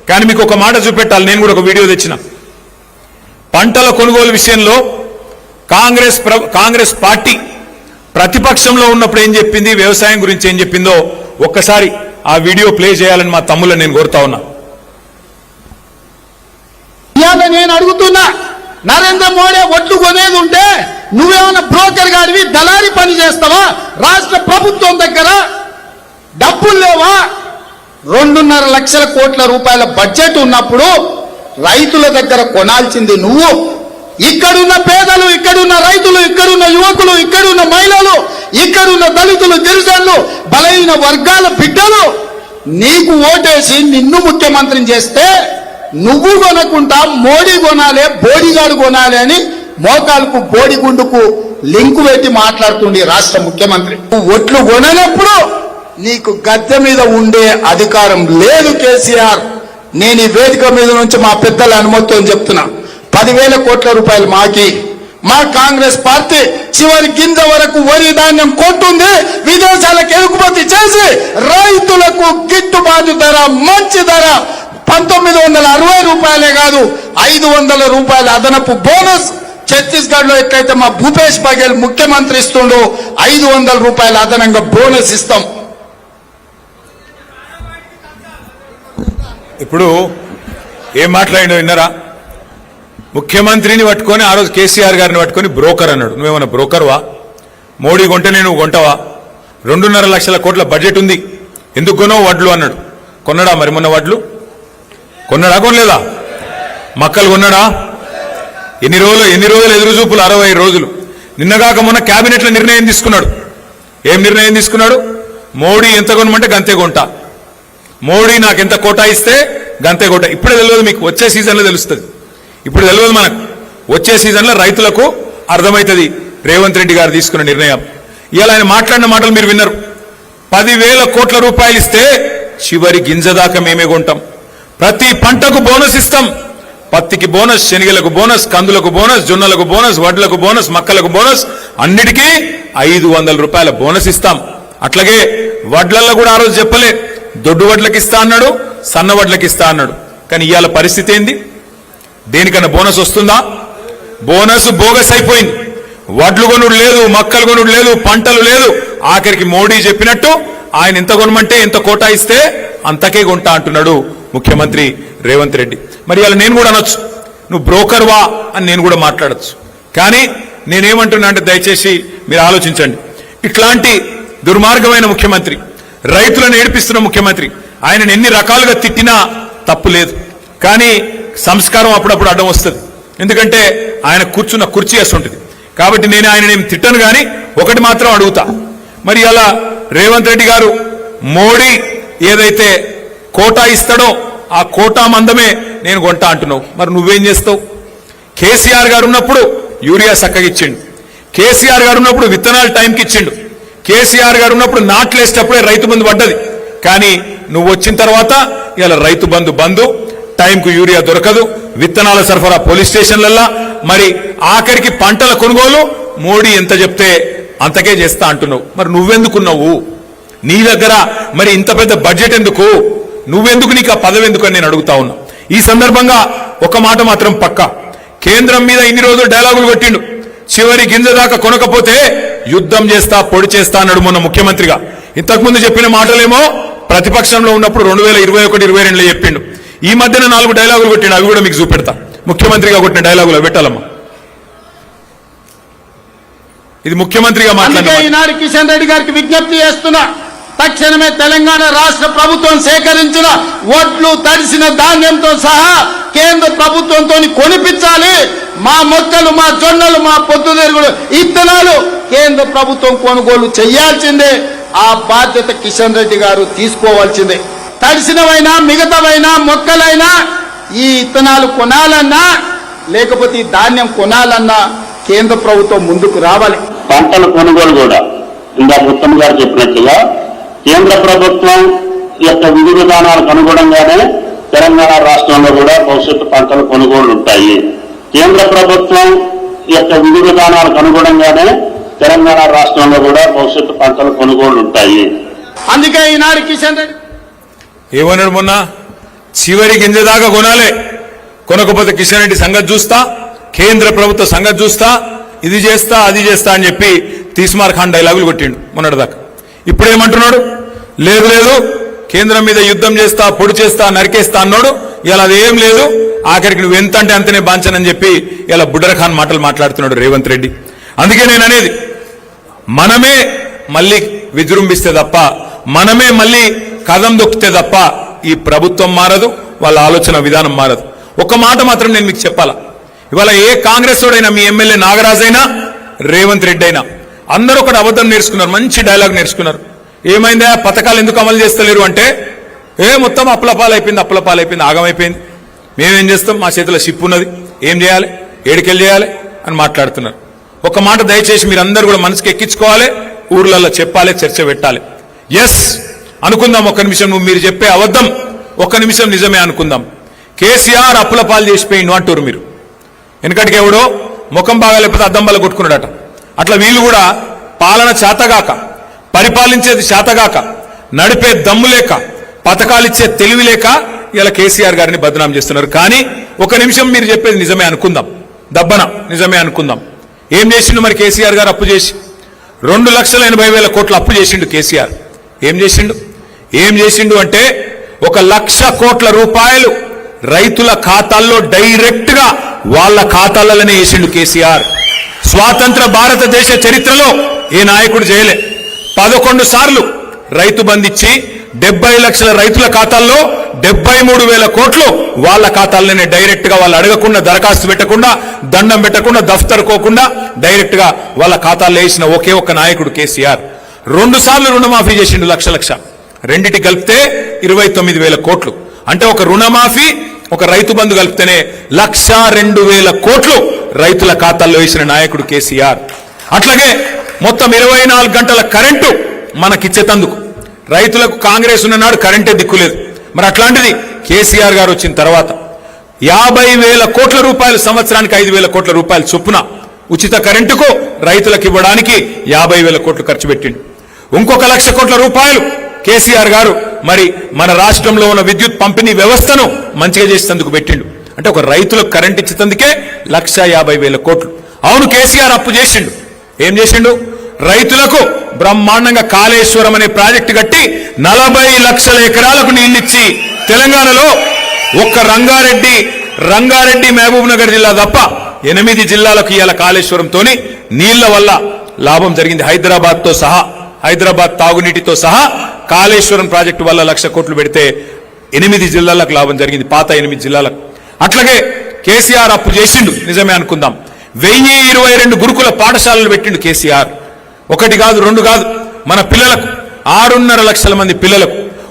కానీ మీకు ఒక మాట చూపెట్టాలి, నేను కూడా ఒక వీడియో తెచ్చిన. పంటల కొనుగోలు విషయంలో కాంగ్రెస్ పార్టీ ప్రతిపక్షంలో ఉన్నప్పుడు ఏం చెప్పింది, వ్యవసాయం గురించి ఏం చెప్పిందో ఒక్కసారి ఆ వీడియో ప్లే చేయాలని మా తమ్ముళ్ళని నేను కోరుతా ఉన్నా. నేను అడుగుతున్నా, నరేంద్ర మోడీ ఒట్లు కొనేది ఉంటే నువ్వేమన్నా బ్రోకర్ గాడివి, దళారీ పని చేస్తావా? రాష్ట్ర ప్రభుత్వం దగ్గర డబ్బులు లేవా? 2.5 లక్షల కోట్ల రూపాయల బడ్జెట్ ఉన్నప్పుడు రైతుల దగ్గర కొనాల్సింది నువ్వు. ఇక్కడున్న పేదలు, ఇక్కడున్న రైతులు, ఇక్కడున్న యువకులు, ఇక్కడున్న మహిళలు, ఇక్కడున్న దళితులు, గిరిజనులు, బలహీన వర్గాల బిడ్డలు నీకు ఓటేసి నిన్ను ముఖ్యమంత్రిని చేస్తే నువ్వు కొనకుండా మోడీ కొనాలి, బోడిగాడు కొనాలి అని మోకాలకు బోడిగుండుకు లింకు పెట్టి మాట్లాడుతుండే రాష్ట్ర ముఖ్యమంత్రి. ఒట్లు కొననప్పుడు నీకు గద్దె మీద ఉండే అధికారం లేదు కేసీఆర్. నేను ఈ వేదిక మీద నుంచి మా పెద్దల అనుమతితో చెప్తున్నా, 10,000 కోట్ల రూపాయలు మాకి, మా కాంగ్రెస్ పార్టీ చివరి గింజ వరకు వరి ధాన్యం కొంటుంది, విదేశాలకు ఎగుమతి చేసి రైతులకు గిట్టుబాటు ధర, మంచి ధర 1960 రూపాయలే కాదు 500 రూపాయల అదనపు బోనస్. ఛత్తీస్గఢ్ లో ఎట్లయితే మా భూపేష్ బఘేల్ ముఖ్యమంత్రి ఇస్తుండో 500 రూపాయల అదనంగా బోనస్ ఇస్తాం. ఇప్పుడు ఏం మాట్లాడిండో విన్నారా? ముఖ్యమంత్రిని పట్టుకొని ఆ రోజు కేసీఆర్ గారిని పట్టుకొని బ్రోకర్ అన్నాడు. నువ్వేమన్నా బ్రోకర్వా? మోడీ కొంటేనే నువ్వు కొంటావా? 2.5 లక్షల కోట్ల బడ్జెట్ ఉంది, ఎందుకు కొనవు వడ్లు అన్నాడు. కొన్నాడా మరి మొన్న వడ్లు? కొన్నాడా కొనలేదా? మక్కలు కొన్నాడా? ఎన్ని రోజులు ఎదురు చూపులు? 60 రోజులు. నిన్నగాక మొన్న క్యాబినెట్లో నిర్ణయం తీసుకున్నాడు. ఏం నిర్ణయం తీసుకున్నాడు? మోడీ ఎంత కొనమంటే గంతే కొంటా, మోడీ నాకు ఎంత కోటా ఇస్తే గంతే కోటా. ఇప్పుడే తెలియదు మీకు, వచ్చే సీజన్లో తెలుస్తుంది. ఇప్పుడు తెలియదు మనకు, వచ్చే సీజన్లో రైతులకు అర్థమవుతుంది రేవంత్ రెడ్డి గారు తీసుకున్న నిర్ణయం. ఇవాళ ఆయన మాట్లాడిన మాటలు మీరు విన్నారు. 10,000 కోట్ల రూపాయలు ఇస్తే చివరి గింజ దాకా మేమే కొంటాం, ప్రతి పంటకు బోనస్ ఇస్తాం. పత్తికి బోనస్, శనగలకు బోనస్, కందులకు బోనస్, జొన్నలకు బోనస్, వడ్లకు బోనస్, మక్కలకు బోనస్, అన్నిటికీ 500 రూపాయల బోనస్ ఇస్తాం. అట్లాగే వడ్లల్లో కూడా ఆ రోజు చెప్పలే, దొడ్డు వడ్లకి ఇస్తా అన్నాడు, సన్న వడ్లకి ఇస్తా అన్నాడు. కానీ ఇవాళ పరిస్థితి ఏంది? దేనికన్నా బోనస్ వస్తుందా? బోనస్ బోగస్ అయిపోయింది. వడ్లు కొనుడు లేదు, మక్కలు కొనుడు లేదు, పంటలు లేదు. ఆఖరికి మోడీ చెప్పినట్టు ఆయన ఎంత కొనమంటే ఎంత కోటా ఇస్తే అంతకే కొంటా అంటున్నాడు ముఖ్యమంత్రి రేవంత్ రెడ్డి. మరి ఇవాళ నేను కూడా అనొచ్చు, నువ్వు బ్రోకర్వా అని నేను కూడా మాట్లాడచ్చు. కానీ నేనేమంటున్నా అంటే దయచేసి మీరు ఆలోచించండి. ఇట్లాంటి దుర్మార్గమైన ముఖ్యమంత్రి, రైతులను ఏడిపిస్తున్న ముఖ్యమంత్రి, ఆయనను ఎన్ని రకాలుగా తిట్టినా తప్పు లేదు. కానీ సంస్కారం అప్పుడప్పుడు అడ్డం వస్తుంది. ఎందుకంటే ఆయన కూర్చున్న కుర్చీ ఉంటుంది. కాబట్టి నేను ఆయన ఏం తిట్టను. కానీ ఒకటి మాత్రం అడుగుతా, మరి అలా రేవంత్ రెడ్డి గారు మోడీ ఏదైతే కోటా ఇస్తాడో ఆ కోటా మందమే నేను కొంటా అంటున్నావు. మరి నువ్వేం చేస్తావు? కేసీఆర్ గారు ఉన్నప్పుడు యూరియా చక్కగిచ్చిండు, కేసీఆర్ గారు ఉన్నప్పుడు విత్తనాలు టైంకి ఇచ్చిండు, కేసీఆర్ గారు ఉన్నప్పుడు నాట్లు వేసేటప్పుడే రైతు బంధు పడ్డది. కానీ నువ్వు వచ్చిన తర్వాత ఇలా రైతు బంధు టైంకు యూరియా దొరకదు, విత్తనాల సరఫరా పోలీస్ స్టేషన్లల్లా, మరి ఆఖరికి పంటల కొనుగోలు మోడీ ఎంత చెప్తే అంతకే చేస్తా అంటున్నావు. మరి నువ్వెందుకున్నావు? నీ దగ్గర మరి ఇంత పెద్ద బడ్జెట్ ఎందుకు? నువ్వెందుకు? నీకు ఆ పదవి ఎందుకు అని నేను అడుగుతా ఉన్నా. ఈ సందర్భంగా ఒక మాట మాత్రం పక్కా, కేంద్రం మీద ఇన్ని రోజులు డైలాగులు కొట్టిండు, చివరి గింజ దాకా కొనకపోతే యుద్ధం చేస్తా, పొడి చేస్తా అన్నాడు మొన్న ముఖ్యమంత్రిగా. ఇంతకుముందు చెప్పిన మాటలేమో ప్రతిపక్షంలో ఉన్నప్పుడు 2021-22లో చెప్పిండు. ఈ మధ్యన 4 డైలాగులు కొట్టిండు, అవి కూడా మీకు చూపెడతా. ముఖ్యమంత్రిగా కొట్టిన డైలాగులు పెట్టాలమ్మా. ఇది ముఖ్యమంత్రిగా మాట్లాడిన. ఈనాడు కిషన్ రెడ్డి గారికి విజ్ఞప్తి చేస్తున్నా, తక్షణమే తెలంగాణ రాష్ట్ర ప్రభుత్వం సేకరించిన వడ్లు, తడిసిన ధాన్యంతో సహా కేంద్ర ప్రభుత్వంతో కొనిపించాలి. మా మొక్కలు, మా జొన్నలు, మా పొద్దుతిరుగుడు ఇత్తనాలు కేంద్ర ప్రభుత్వం కొనుగోలు చేయాల్సిందే. ఆ బాధ్యత కిషన్ రెడ్డి గారు తీసుకోవాల్సిందే. తడిసినవైనా మిగతావైనా మొక్కలైనా ఈ ఇత్తనాలు కొనాలన్నా లేకపోతే ఈ ధాన్యం కొనాలన్నా కేంద్ర ప్రభుత్వం ముందుకు రావాలి. పంటల కొనుగోలు కూడా ఇందాక ఉత్తమ్ గారు చెప్పినట్టుగా కేంద్ర ప్రభుత్వం యొక్క విధి విధానాలకు అనుగుణంగానే తెలంగాణ రాష్ట్రంలో కూడా భవిష్యత్తు పంటల కొనుగోళ్లు ఉంటాయి. కేంద్ర ప్రభుత్వం యొక్క విధి విధానాలకు అనుగుణంగానే తెలంగాణ రాష్ట్రంలో కూడా భవిష్యత్తు పంటల కొనుగోళ్లు ఉంటాయి. అందుకే ఈనాడు కిషన్ రెడ్డి ఏమన్నాడు మొన్న? చివరి గింజ దాకా కొనాలి. కొనకపోతే కిషన్ రెడ్డి సంగతి చూస్తా, కేంద్ర ప్రభుత్వ సంగతి చూస్తా, ఇది చేస్తా అది చేస్తా అని చెప్పి తీస్మార్ ఖాన్ డైలాగులు కొట్టిండు మొన్నటిదాకా. ఇప్పుడేమంటున్నాడు? లేదు లేదు కేంద్రం మీద యుద్ధం చేస్తా, పొడి చేస్తా, నరికేస్తా అన్నాడు. ఇలా అదేం లేదు, ఆఖరికి నువ్వు ఎంత అంటే అంతనే బాంచనని చెప్పి ఇలా బుడ్డర్ ఖాన్ మాటలు మాట్లాడుతున్నాడు రేవంత్ రెడ్డి. అందుకే నేను అనేది, మనమే మళ్ళీ విజృంభిస్తే తప్ప, మనమే మళ్ళీ కదం దొక్కితే తప్ప ఈ ప్రభుత్వం మారదు, వాళ్ళ ఆలోచన విధానం మారదు. ఒక మాట మాత్రం నేను మీకు చెప్పాలా, ఇవాళ ఏ కాంగ్రెస్ వాడైనా, మీ ఎమ్మెల్యే నాగరాజ్ అయినా, రేవంత్ రెడ్డి అయినా, అందరూ ఒకటి అబద్ధం నేర్చుకున్నారు, మంచి డైలాగ్ నేర్చుకున్నారు. ఏమైందా పథకాలు ఎందుకు అమలు చేస్తలేరు అంటే, మొత్తం అప్పులపాలైపోయింది, ఆగమైపోయింది, మేమేం చేస్తాం, మా చేతిలో షిప్ ఉన్నది, ఏం చేయాలి, ఏడికెళ్ళి చేయాలి అని మాట్లాడుతున్నారు. ఒక మాట దయచేసి మీరందరూ కూడా మనసుకి ఎక్కించుకోవాలి, ఊర్లలో చెప్పాలి, చర్చ పెట్టాలి. ఎస్ అనుకుందాం, ఒక్క నిమిషం నువ్వు మీరు చెప్పే అబద్ధం ఒక్క నిమిషం నిజమే అనుకుందాం. కేసీఆర్ అప్పుల పాలు చేసిపోయిండు అంటారు మీరు. వెనకటికి ఎవడో ముఖం బాగా లేకపోతే అద్దం బల్ల కొట్టుకున్నాడట. అట్లా వీళ్ళు కూడా పాలన చేతగాక, పరిపాలించేది చేతగాక, నడిపే దమ్ము లేక, పథకాలిచ్చే తెలివి లేక ఇలా కేసీఆర్ గారిని బదనాం చేస్తున్నారు. కానీ ఒక నిమిషం మీరు చెప్పేది నిజమే అనుకుందాం, దబ్బన నిజమే అనుకుందాం. ఏం చేసిండు మరి కేసీఆర్ గారు? అప్పు చేసి 2,80,000 కోట్లు అప్పు చేసిండు కేసీఆర్. ఏం చేసిండు అంటే 1,00,000 కోట్ల రూపాయలు రైతుల ఖాతాల్లో డైరెక్ట్ గా వాళ్ళ ఖాతాలలోనే వేసిండు కేసీఆర్. స్వాతంత్ర భారతదేశ చరిత్రలో ఏ నాయకుడు చేయలే. 11 సార్లు రైతు బంధించి 70 లక్షల రైతుల ఖాతాల్లో 73,000 కోట్లు వాళ్ళ ఖాతాల్లోనే డైరెక్ట్ గా, వాళ్ళు అడగకుండా, దరఖాస్తు పెట్టకుండా, దండం పెట్టకుండా, దఫ్తర్ కోకుండా డైరెక్ట్ గా వాళ్ళ ఖాతాల్లో వేసిన ఒకే ఒక్క నాయకుడు కేసీఆర్. 2 సార్లు రుణమాఫీ చేసిండు లక్ష. రెండిటి కలిపితే 29,000 కోట్లు. అంటే ఒక రుణమాఫీ, ఒక రైతు బంధు కలిపితేనే 1,02,000 కోట్లు రైతుల ఖాతాల్లో వేసిన నాయకుడు కేసీఆర్. అట్లాగే మొత్తం 24 గంటల కరెంటు మనకిచ్చేతందుకు రైతులకు కాంగ్రెస్ ఉన్ననాడు కరెంటే దిక్కులేదు. మరి అట్లాంటిది కేసీఆర్ గారు వచ్చిన తర్వాత 50,000 కోట్ల రూపాయలు, సంవత్సరానికి 5,000 కోట్ల రూపాయలు చొప్పున ఉచిత కరెంటుకు రైతులకు ఇవ్వడానికి 50,000 కోట్లు ఖర్చు పెట్టిండు. ఇంకొక 1,00,000 కోట్ల రూపాయలు కేసీఆర్ గారు మరి మన రాష్ట్రంలో ఉన్న విద్యుత్ పంపిణీ వ్యవస్థను మంచిగా చేసేందుకు పెట్టిండు. అంటే ఒక రైతులకు కరెంట్ ఇచ్చేందుకే 1,50,000 కోట్లు. అవును, కేసీఆర్ అప్పు చేసిండు. ఏం చేసిండు? రైతులకు బ్రహ్మాండంగా కాళేశ్వరం అనే ప్రాజెక్టు కట్టి 40 లక్షల ఎకరాలకు నీళ్లిచ్చి తెలంగాణలో ఒక్క రంగారెడ్డి మహబూబ్ నగర్ జిల్లా తప్ప 8 జిల్లాలకు ఇవాళ కాళేశ్వరంతోని నీళ్ల వల్ల లాభం జరిగింది. హైదరాబాద్ తాగునీటితో సహా కాళేశ్వరం ప్రాజెక్టు వల్ల 1,00,000 కోట్లు పెడితే 8 జిల్లాలకు లాభం జరిగింది, పాత 8 జిల్లాలకు. అట్లాగే కేసీఆర్ అప్పు చేసిండు, నిజమే అనుకుందాం. 1022 గురుకుల పాఠశాలలు పెట్టిండు కేసీఆర్. 1 కాదు 2 కాదు, మన పిల్లలకు 6.5 లక్షల మంది పిల్లలకు